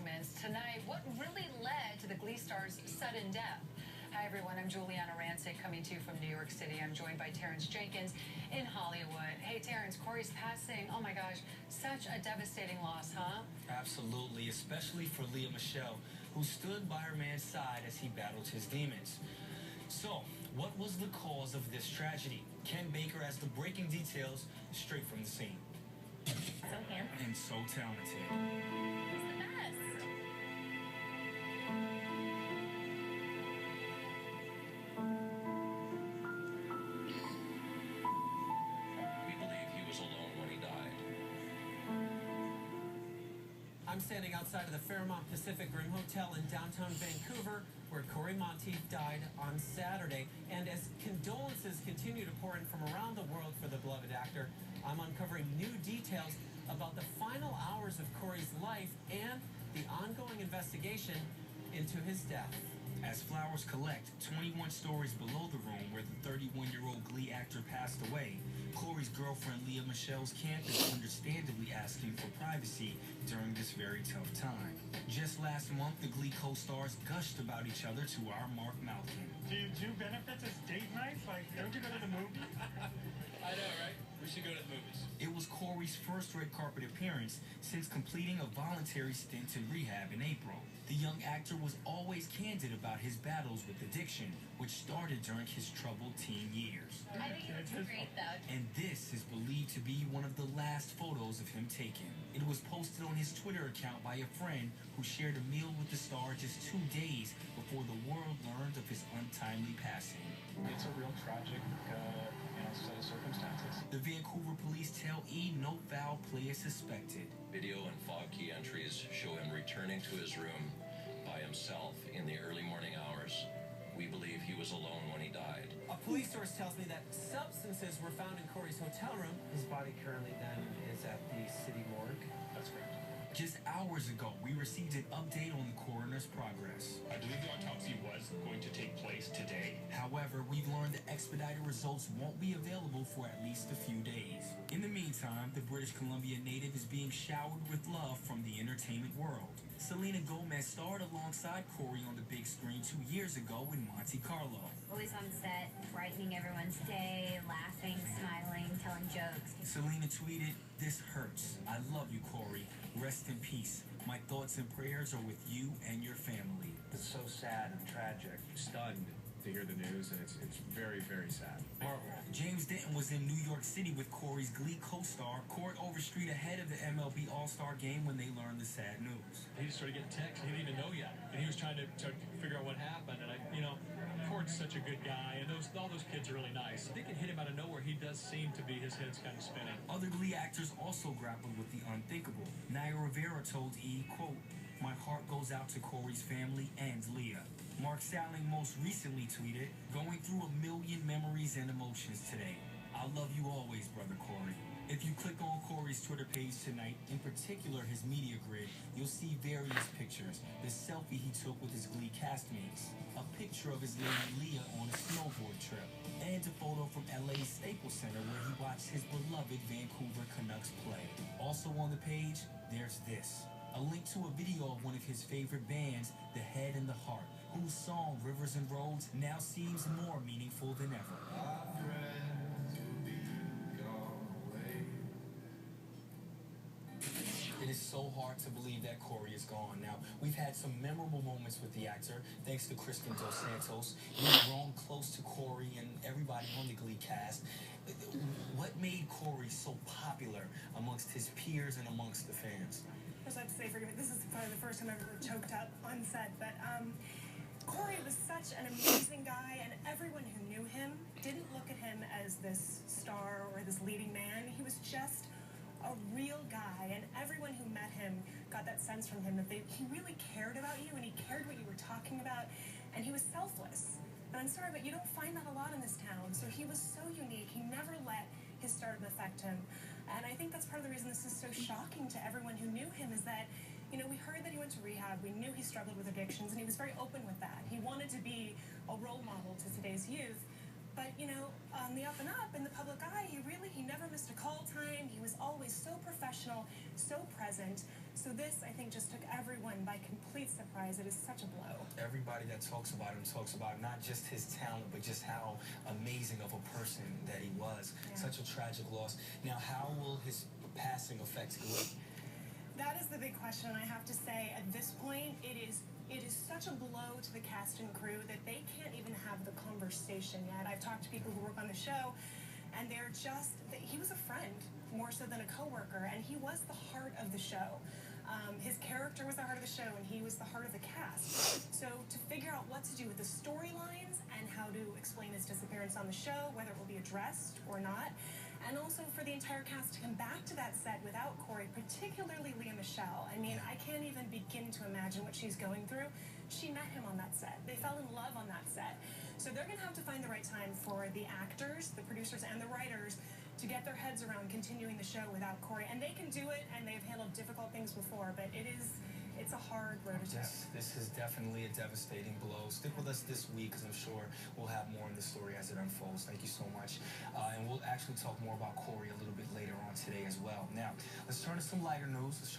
documents tonight what really led to the Glee star's sudden death. Hi, everyone. I'm Juliana Rancic coming to you from New York City. I'm joined by Terrence Jenkins in Hollywood. Hey, Terrence, Corey's passing. Oh, my gosh. Such a devastating loss, huh? Absolutely, especially for Lea Michele, who stood by her man's side as he battled his demons. So, what was the cause of this tragedy? Ken Baker has the breaking details straight from the scene. So handsome. And so talented. He's the best. We believe he was alone when he died. I'm standing outside of the Fairmont Pacific Rim Hotel in downtown Vancouver, where Corey Monteith died on Saturday. And as condolences continue to pour in from around the world for the beloved actor, I'm uncovering new details about the final hours of Corey's life and the ongoing investigation into his death. As flowers collect 21 stories below the room where the 31-year-old Glee actor passed away, Corey's girlfriend Lea Michele's camp is understandably asking for privacy during this very tough time. Just last month, the Glee co-stars gushed about each other to our Mark Malkin. Do you do benefits as date nights? Like, don't you go to the movies? I know, right? We should go to the movies. It was Corey's first red carpet appearance since completing a voluntary stint in rehab in April. The young actor was always candid about his battles with addiction, which started during his troubled teen years. I think he looks great, though. And this is believed to be one of the last photos of him taken. It was posted on his Twitter account by a friend who shared a meal with the star just 2 days before the world learned of his untimely passing. It's a real tragic set of circumstances. The Vancouver police tell E no foul play is suspected. Video and fog key entries show him returning to his room by himself in the early morning hours. We believe he was alone when he died. A police source tells me that substances were found in Corey's hotel room. His body currently then is at the city morgue. That's correct. Just hours ago, we received an update on the coroner's progress. I believe the autopsy was going to take place today. However, we've learned the expedited results won't be available for at least a few days. In the meantime, the British Columbia native is being showered with love from the entertainment world. Selena Gomez starred alongside Corey on the big screen 2 years ago in Monte Carlo. Always on set, brightening everyone's day, laughing, smiling, telling jokes. Selena tweeted, "This hurts. I love you, Corey. Rest in peace. My thoughts and prayers are with you and your family." It's so sad and tragic. Stunned to hear the news, and it's very, very sad. James Denton was in New York City with Corey's Glee co-star Court Overstreet ahead of the MLB All-Star game when they learned the sad news. He just started getting texts he didn't even know yet, and he was trying to figure out what happened. And Court's such a good guy, and all those kids are really nice. They can hit him out of nowhere. He does seem to be, his head's kind of spinning. Other Glee actors also grappled with the unthinkable. Naya Rivera told E, quote, "My heart goes out to Corey's family and Lea." Mark Salling most recently tweeted, "Going through a million memories and emotions today. I love you always, brother Corey." If you click on Corey's Twitter page tonight, in particular his media grid, you'll see various pictures. The selfie he took with his Glee castmates, a picture of his lady Lea on a snowboard trip, and a photo from LA's Staples Center where he watched his beloved Vancouver Canucks play. Also on the page, there's this, a link to a video of one of his favorite bands, The Head and the Heart, whose song Rivers and Roads now seems more meaningful than ever. It is so hard to believe that Corey is gone. Now, we've had some memorable moments with the actor, thanks to Kristen Dos Santos. You've grown close to Corey and everybody on the Glee cast. What made Corey so popular amongst his peers and amongst the fans? First, I have to say, forgive me, this is probably the first time I've ever choked up on set, but Corey was such an amazing guy, and everyone who knew him didn't look at him as this star or this leading man. He was just a real guy, and everyone who met him got that sense from him that he really cared about you, and he cared what you were talking about, and he was selfless. And I'm sorry, but you don't find that a lot in this town. So he was so unique. He never let his stardom affect him. And I think that's part of the reason this is so shocking to everyone who knew him, is that, we heard that he went to rehab. We knew he struggled with addictions, and he was very open with that. He wanted to be a role model to today's youth. But, on the up and up, in the public eye, he never missed a call time. He was always so professional, so present. So this, I think, just took everyone by complete surprise. It is such a blow. Everybody that talks about him talks about not just his talent, but just how amazing of a person that he was. Yeah. Such a tragic loss. Now, how will his passing affect Glee? That is the big question, and I have to say, at this point, it is such a blow to the cast and crew that they can't even have the conversation yet. I've talked to people who work on the show, and he was a friend more so than a coworker, and he was the heart of the show. His character was the heart of the show, and he was the heart of the cast. So to figure out what to do with the storylines and how to explain his disappearance on the show, whether it will be addressed or not, and also for the entire cast to come back to that set without Corey, particularly Lea Michele. I mean, I can't even begin to imagine what she's going through. She met him on that set. They fell in love on that set. So they're going to have to find the right time for the actors, the producers, and the writers to get their heads around continuing the show without Corey. And they can do it, and they've handled difficult things before, but it's a hard road to toe. This is definitely a devastating blow. Stick with us this week, because I'm sure we'll have more on the story as it unfolds. Thank you so much. And we'll actually talk more about Corey a little bit later on today as well. Now, let's turn to some lighter news.